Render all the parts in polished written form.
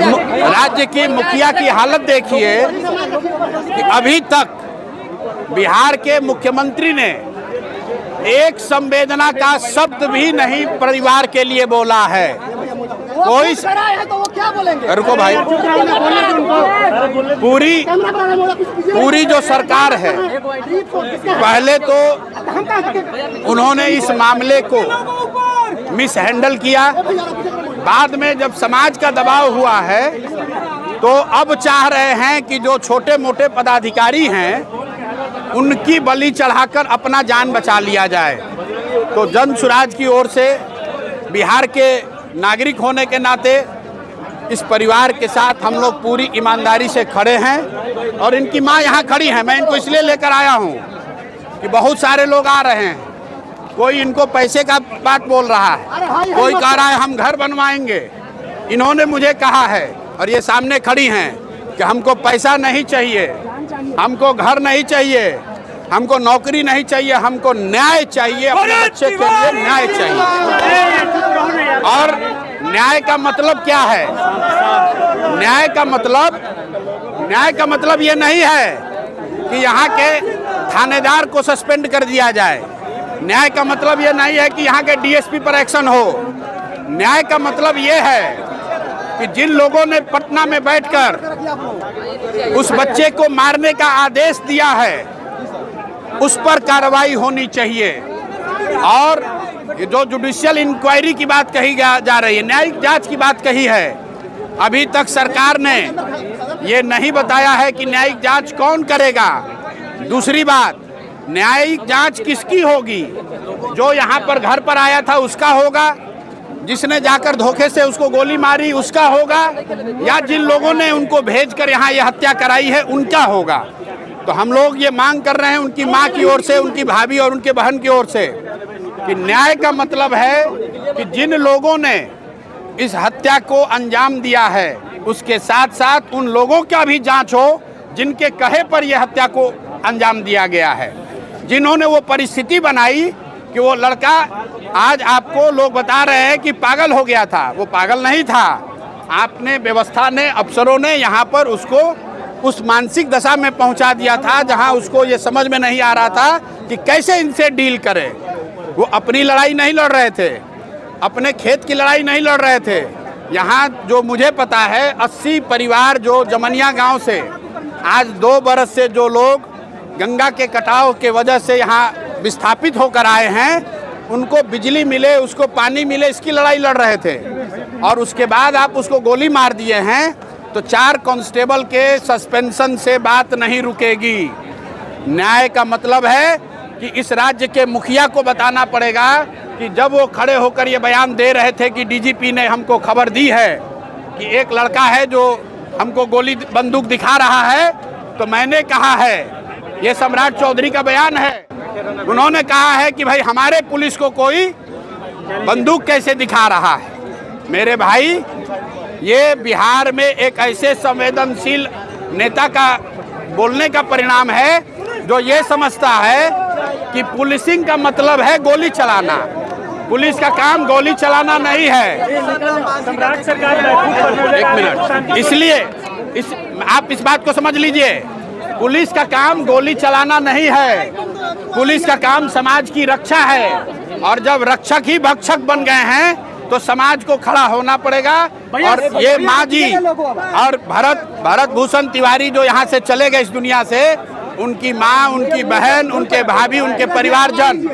राज्य की मुखिया की हालत देखिए कि अभी तक बिहार के मुख्यमंत्री ने एक संवेदना का शब्द भी नहीं परिवार के लिए बोला है। कोई है तो वो क्या बोलेंगे? रुको भाई, पूरी जो सरकार है, पहले तो उन्होंने इस मामले को मिस हैंडल किया, बाद में जब समाज का दबाव हुआ है तो अब चाह रहे हैं कि जो छोटे मोटे पदाधिकारी हैं उनकी बलि चढ़ाकर अपना जान बचा लिया जाए। तो जन सुराज की ओर से बिहार के नागरिक होने के नाते इस परिवार के साथ हम लोग पूरी ईमानदारी से खड़े हैं और इनकी मां यहां खड़ी है। मैं इनको इसलिए लेकर आया हूं कि बहुत सारे लोग आ रहे हैं, कोई इनको पैसे का बात बोल रहा है, कोई कह रहा है हम घर बनवाएंगे। इन्होंने मुझे कहा है और ये सामने खड़ी हैं कि हमको पैसा नहीं चाहिए, हमको घर नहीं चाहिए, हमको नौकरी नहीं चाहिए, हमको न्याय चाहिए, अपने बच्चे के लिए न्याय चाहिए। और न्याय का मतलब क्या है? न्याय का मतलब ये नहीं है कि यहाँ के थानेदार को सस्पेंड कर दिया जाए। न्याय का मतलब ये नहीं है कि यहाँ के डीएसपी पर एक्शन हो। न्याय का मतलब ये है कि जिन लोगों ने पटना में बैठकर उस बच्चे को मारने का आदेश दिया है उस पर कार्रवाई होनी चाहिए। और ये जो जुडिशियल इंक्वायरी की बात कही जा रही है, न्यायिक जांच की बात कही है, अभी तक सरकार ने ये नहीं बताया है कि न्यायिक जांच कौन करेगा। दूसरी बात, न्यायिक जांच किसकी होगी? जो यहाँ पर घर पर आया था उसका होगा, जिसने जाकर धोखे से उसको गोली मारी उसका होगा, या जिन लोगों ने उनको भेजकर यहाँ ये हत्या कराई है उनका होगा। तो हम लोग ये मांग कर रहे हैं उनकी मां की ओर से, उनकी भाभी और उनके बहन की ओर से कि न्याय का मतलब है कि जिन लोगों ने इस हत्या को अंजाम दिया है उसके साथ साथ उन लोगों का भी जांच हो जिनके कहे पर यह हत्या को अंजाम दिया गया है, जिन्होंने वो परिस्थिति बनाई कि वो लड़का, आज आपको लोग बता रहे हैं कि पागल हो गया था, वो पागल नहीं था। आपने, व्यवस्था ने, अफसरों ने यहाँ पर उसको उस मानसिक दशा में पहुँचा दिया था जहाँ उसको ये समझ में नहीं आ रहा था कि कैसे इनसे डील करे। वो अपनी लड़ाई नहीं लड़ रहे थे, अपने खेत की लड़ाई नहीं लड़ रहे थे। यहाँ जो मुझे पता है 80 परिवार जो जमनिया गाँव से आज 2 बरस से जो लोग गंगा के कटाव के वजह से यहाँ विस्थापित होकर आए हैं, उनको बिजली मिले, उसको पानी मिले, इसकी लड़ाई लड़ रहे थे। और उसके बाद आप उसको गोली मार दिए हैं, तो 4 कांस्टेबल के सस्पेंशन से बात नहीं रुकेगी। न्याय का मतलब है कि इस राज्य के मुखिया को बताना पड़ेगा कि जब वो खड़े होकर ये बयान दे रहे थे कि डीजीपी ने हमको खबर दी है कि एक लड़का है जो हमको गोली बंदूक दिखा रहा है, तो मैंने कहा है, ये सम्राट चौधरी का बयान है, उन्होंने कहा है कि भाई हमारे पुलिस को कोई बंदूक कैसे दिखा रहा है। मेरे भाई, ये बिहार में एक ऐसे संवेदनशील नेता का बोलने का परिणाम है जो ये समझता है कि पुलिसिंग का मतलब है गोली चलाना। पुलिस का काम गोली चलाना नहीं है। एक मिनट, इसलिए आप इस बात को समझ लीजिए, पुलिस का काम गोली चलाना नहीं है, पुलिस का काम समाज की रक्षा है। और जब रक्षक ही भक्षक बन गए हैं तो समाज को खड़ा होना पड़ेगा। और ये माँ जी और भरत भूषण तिवारी जो यहाँ से चले गए इस दुनिया से, उनकी माँ, उनकी बहन, उनके भाभी, उनके परिवारजन,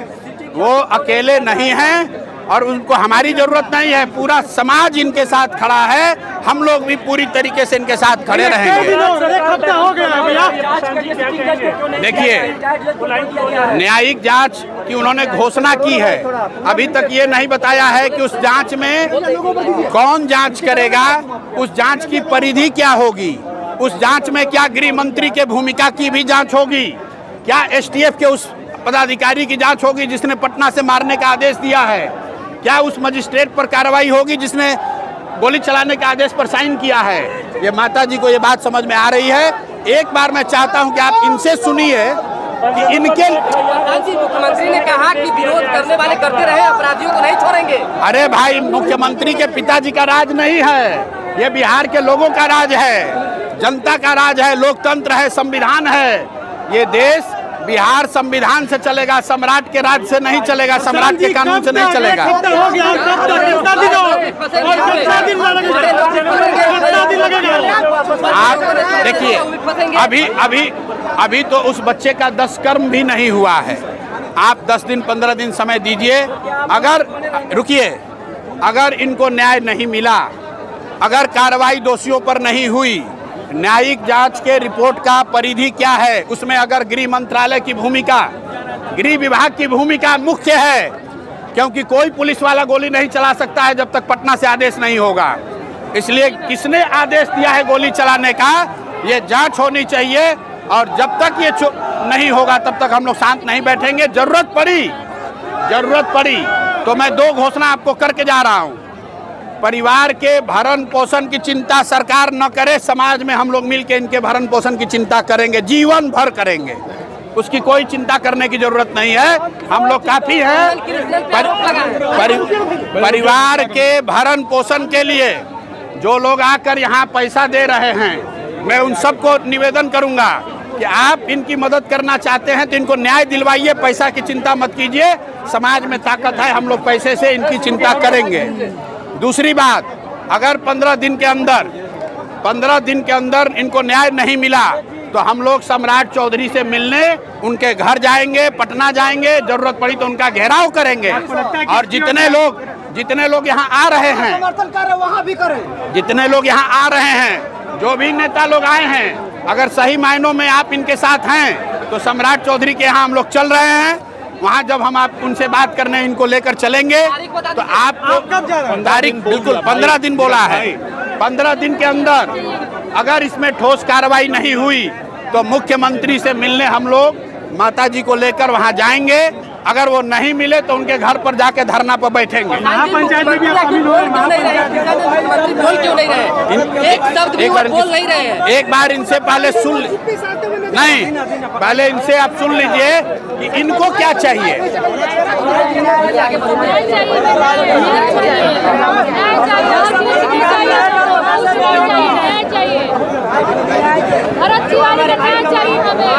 वो अकेले नहीं हैं और उनको हमारी जरूरत नहीं है। पूरा समाज इनके साथ खड़ा है, हम लोग भी पूरी तरीके से इनके साथ खड़े रहेंगे। देखिए, न्यायिक जांच की उन्होंने घोषणा की है, अभी तक ये नहीं बताया है कि उस जांच में कौन जांच करेगा, उस जांच की परिधि क्या होगी, उस जांच में क्या गृह मंत्री के भूमिका की भी जांच होगी, क्या एसटीएफ के उस पदाधिकारी की जांच होगी जिसने पटना से मारने का आदेश दिया है, क्या उस मजिस्ट्रेट पर कार्रवाई होगी जिसने गोली चलाने के आदेश पर साइन किया है। ये माता जी को ये बात समझ में आ रही है। एक बार मैं चाहता हूं कि आप इनसे सुनिए कि इनके मुख्यमंत्री ने कहा कि विरोध करने वाले करते रहे, अपराधियों को नहीं छोड़ेंगे। अरे भाई, मुख्यमंत्री के पिताजी का राज नहीं है, ये बिहार के लोगों का राज है, जनता का राज है, लोकतंत्र है, संविधान है। ये देश बिहार संविधान से चलेगा, सम्राट के राज से नहीं चलेगा, सम्राट के कानून से नहीं चलेगा। आप देखिए, अभी तो उस बच्चे का 10 कर्म भी नहीं हुआ है। आप 10 दिन 15 दिन समय दीजिए। अगर रुकिए, अगर इनको न्याय नहीं मिला, अगर कार्रवाई दोषियों पर नहीं हुई, न्यायिक जांच के रिपोर्ट का परिधि क्या है, उसमें अगर गृह मंत्रालय की भूमिका, गृह विभाग की भूमिका मुख्य है, क्योंकि कोई पुलिस वाला गोली नहीं चला सकता है जब तक पटना से आदेश नहीं होगा। इसलिए किसने आदेश दिया है गोली चलाने का, ये जांच होनी चाहिए। और जब तक ये नहीं होगा तब तक हम लोग शांत नहीं बैठेंगे। जरूरत पड़ी तो मैं 2 घोषणा आपको करके जा रहा हूँ। परिवार के भरण पोषण की चिंता सरकार न करे, समाज में हम लोग मिलकर इनके भरण पोषण की चिंता करेंगे, जीवन भर करेंगे। उसकी कोई चिंता करने की जरूरत नहीं है, हम लोग काफी हैं। परिवार के भरण पोषण के लिए जो लोग आकर यहाँ पैसा दे रहे हैं, मैं उन सबको निवेदन करूंगा कि आप इनकी मदद करना चाहते हैं तो इनको न्याय दिलवाइए, पैसा की चिंता मत कीजिए। समाज में ताकत है, हम लोग पैसे से इनकी चिंता करेंगे। दूसरी बात, अगर 15 दिन के अंदर इनको न्याय नहीं मिला तो हम लोग सम्राट चौधरी से मिलने उनके घर जाएंगे, पटना जाएंगे, जरूरत पड़ी तो उनका घेराव करेंगे। और जितने लोग यहाँ आ रहे हैं, जितने लोग यहाँ आ रहे हैं, जो भी नेता लोग आए हैं, अगर सही मायनों में आप इनके साथ हैं तो सम्राट चौधरी के यहाँ हम लोग चल रहे हैं। वहाँ जब हम आप उनसे बात करने इनको लेकर चलेंगे तो आपको तारीख बिल्कुल 15 दिन बोला है। 15 दिन के अंदर अगर इसमें ठोस कार्रवाई नहीं हुई तो मुख्यमंत्री से मिलने हम लोग माताजी को लेकर वहाँ जाएंगे। अगर वो नहीं मिले तो उनके घर पर जाके धरना पर बैठेंगे। पंचायत में भी एक बार इनसे पहले पहले इनसे आप सुन लीजिए कि इनको क्या चाहिए। चाहिए हमें।